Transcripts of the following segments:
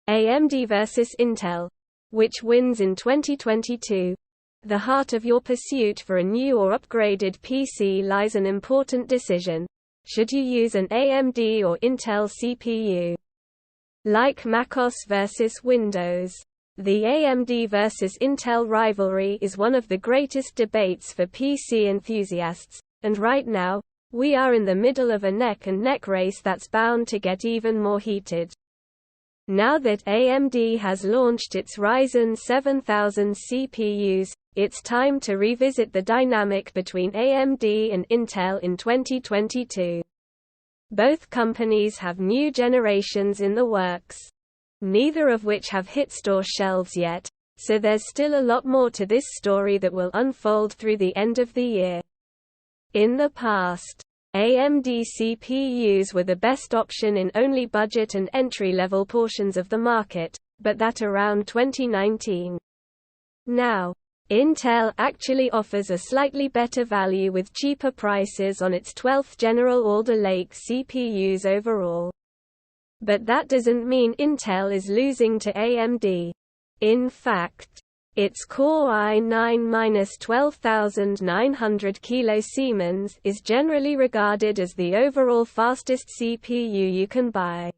AMD versus Intel. Which wins in 2022? The heart of your pursuit for a new or upgraded PC lies an important decision. Should you use an AMD or Intel CPU? Like macOS versus Windows, the AMD versus Intel rivalry is one of the greatest debates for PC enthusiasts, and right now, we are in the middle of a neck-and-neck race that's bound to get even more heated. Now that AMD has launched its Ryzen 7000 CPUs, it's time to revisit the dynamic between AMD and Intel in 2022. Both companies have new generations in the works, neither of which have hit store shelves yet, so there's still a lot more to this story that will unfold through the end of the year. In the past, AMD CPUs were the best option in only budget and entry-level portions of the market, but that around 2019. Now, Intel actually offers a slightly better value with cheaper prices on its 12th General Alder Lake CPUs overall. But that doesn't mean Intel is losing to AMD. In fact, its Core i9-12900 kilo is generally regarded as the overall fastest CPU you can buy.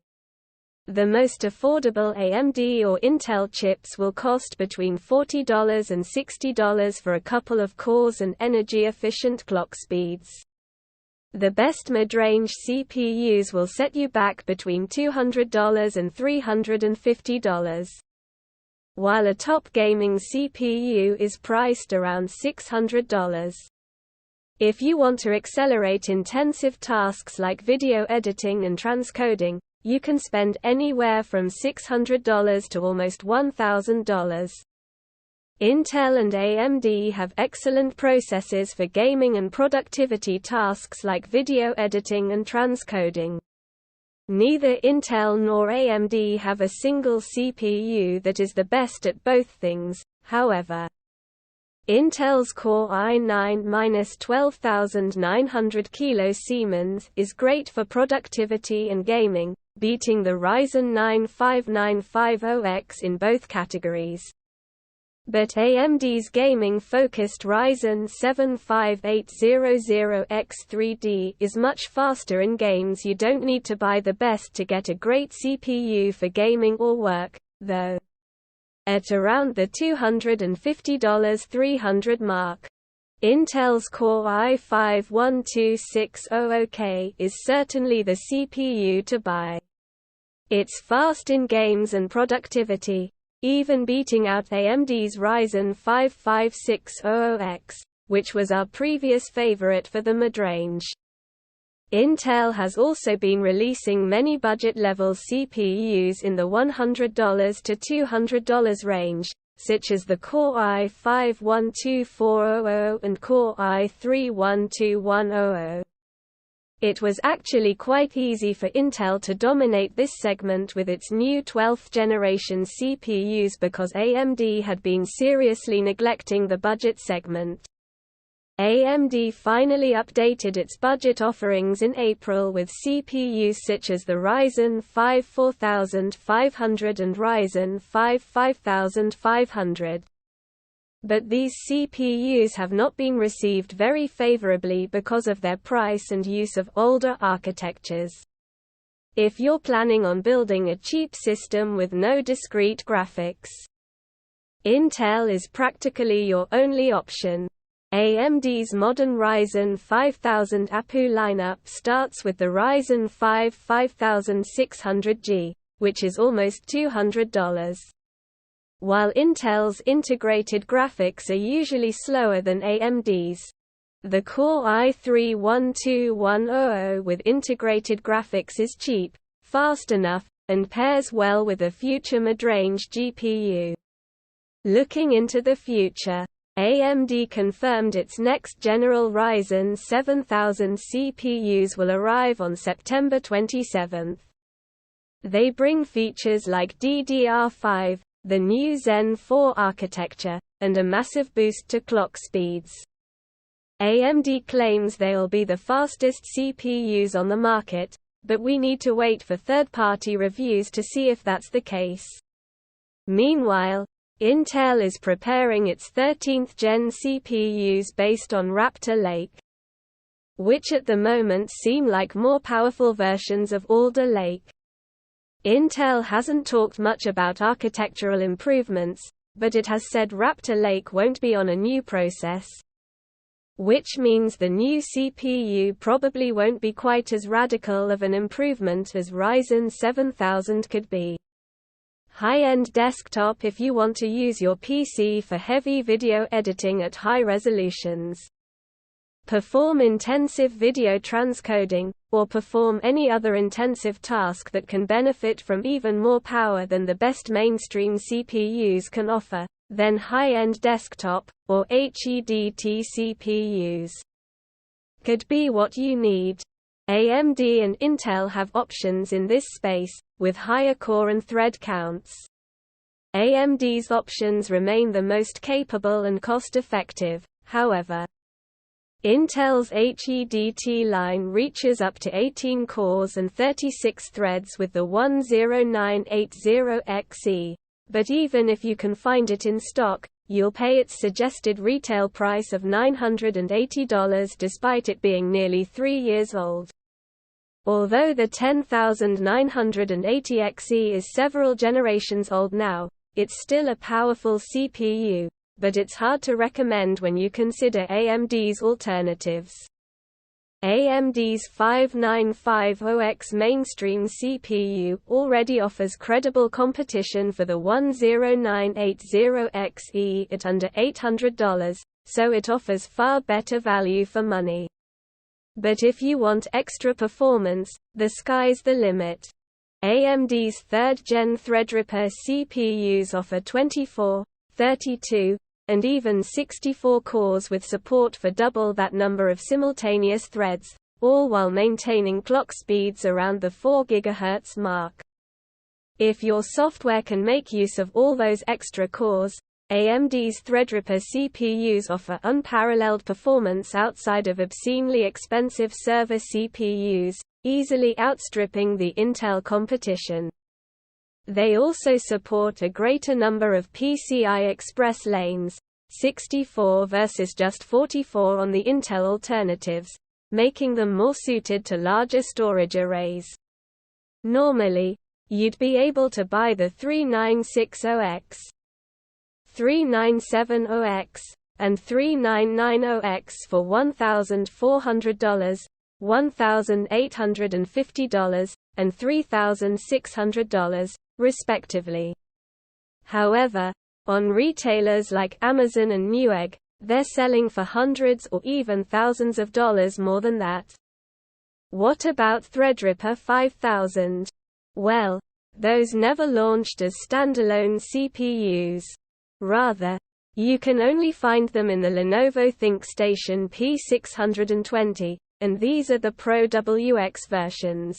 The most affordable AMD or Intel chips will cost between $40 and $60 for a couple of cores and energy-efficient clock speeds. The best mid-range CPUs will set you back between $200 and $350. While a top gaming CPU is priced around $600. If you want to accelerate intensive tasks like video editing and transcoding, you can spend anywhere from $600 to almost $1,000. Intel and AMD have excellent processors for gaming and productivity tasks like video editing and transcoding. Neither Intel nor AMD have a single CPU that is the best at both things, however. Intel's Core i9-12900 kilo is great for productivity and gaming, beating the Ryzen 9 5950X in both categories. But AMD's gaming-focused Ryzen 7 5800X3D is much faster in games. You don't need to buy the best to get a great CPU for gaming or work, though. At around the $250-300 mark. Intel's Core i5-12600K is certainly the CPU to buy. It's fast in games and productivity, even beating out AMD's Ryzen 5 5600X, which was our previous favorite for the mid-range. Intel has also been releasing many budget-level CPUs in the $100 to $200 range, such as the Core i5-12400 and Core i3-12100. It was actually quite easy for Intel to dominate this segment with its new 12th generation CPUs because AMD had been seriously neglecting the budget segment. AMD finally updated its budget offerings in April with CPUs such as the Ryzen 5 4500 and Ryzen 5 5500. But these CPUs have not been received very favorably because of their price and use of older architectures. If you're planning on building a cheap system with no discrete graphics, Intel is practically your only option. AMD's modern Ryzen 5000 APU lineup starts with the Ryzen 5 5600G, which is almost $200. While Intel's integrated graphics are usually slower than AMD's. The Core i3-12100 with integrated graphics is cheap, fast enough, and pairs well with a future mid-range GPU. Looking into the future, AMD confirmed its next general Ryzen 7000 CPUs will arrive on September 27. They bring features like DDR5, the new Zen 4 architecture, and a massive boost to clock speeds. AMD claims they'll be the fastest CPUs on the market, but we need to wait for third-party reviews to see if that's the case. Meanwhile, Intel is preparing its 13th gen CPUs based on Raptor Lake, which at the moment seem like more powerful versions of Alder Lake. Intel hasn't talked much about architectural improvements, but it has said Raptor Lake won't be on a new process, which means the new CPU probably won't be quite as radical of an improvement as Ryzen 7000 could be. High-end desktop if you want to use your PC for heavy video editing at high resolutions, perform intensive video transcoding, or perform any other intensive task that can benefit from even more power than the best mainstream CPUs can offer, then high-end desktop, or HEDT CPUs could be what you need. AMD and Intel have options in this space, with higher core and thread counts. AMD's options remain the most capable and cost-effective, however. Intel's HEDT line reaches up to 18 cores and 36 threads with the 10980XE, but even if you can find it in stock, you'll pay its suggested retail price of $980 despite it being nearly 3 years old. Although the 10980XE is several generations old now, it's still a powerful CPU, but it's hard to recommend when you consider AMD's alternatives. AMD's 5950X mainstream CPU already offers credible competition for the 10980XE at under $800, so it offers far better value for money. But if you want extra performance, the sky's the limit. AMD's 3rd gen Threadripper CPUs offer 24, 32, and even 64 cores with support for double that number of simultaneous threads, all while maintaining clock speeds around the 4 GHz mark. If your software can make use of all those extra cores, AMD's Threadripper CPUs offer unparalleled performance outside of obscenely expensive server CPUs, easily outstripping the Intel competition. They also support a greater number of PCI Express lanes, 64 versus just 44 on the Intel alternatives, making them more suited to larger storage arrays. Normally, you'd be able to buy the 3960X, 3970X, and 3990X for $1,400, $1,850, and $3,600, respectively. However, on retailers like Amazon and Newegg, they're selling for hundreds or even thousands of dollars more than that. What about Threadripper 5000? Well, those never launched as standalone CPUs. Rather, you can only find them in the Lenovo ThinkStation P620, and these are the Pro WX versions.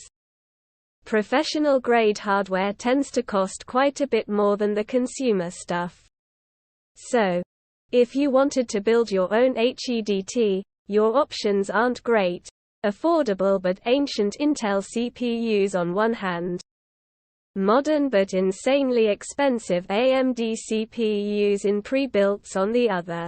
Professional-grade hardware tends to cost quite a bit more than the consumer stuff. So, if you wanted to build your own HEDT, your options aren't great. Affordable but ancient Intel CPUs on one hand, modern but insanely expensive AMD CPUs in pre-builts on the other.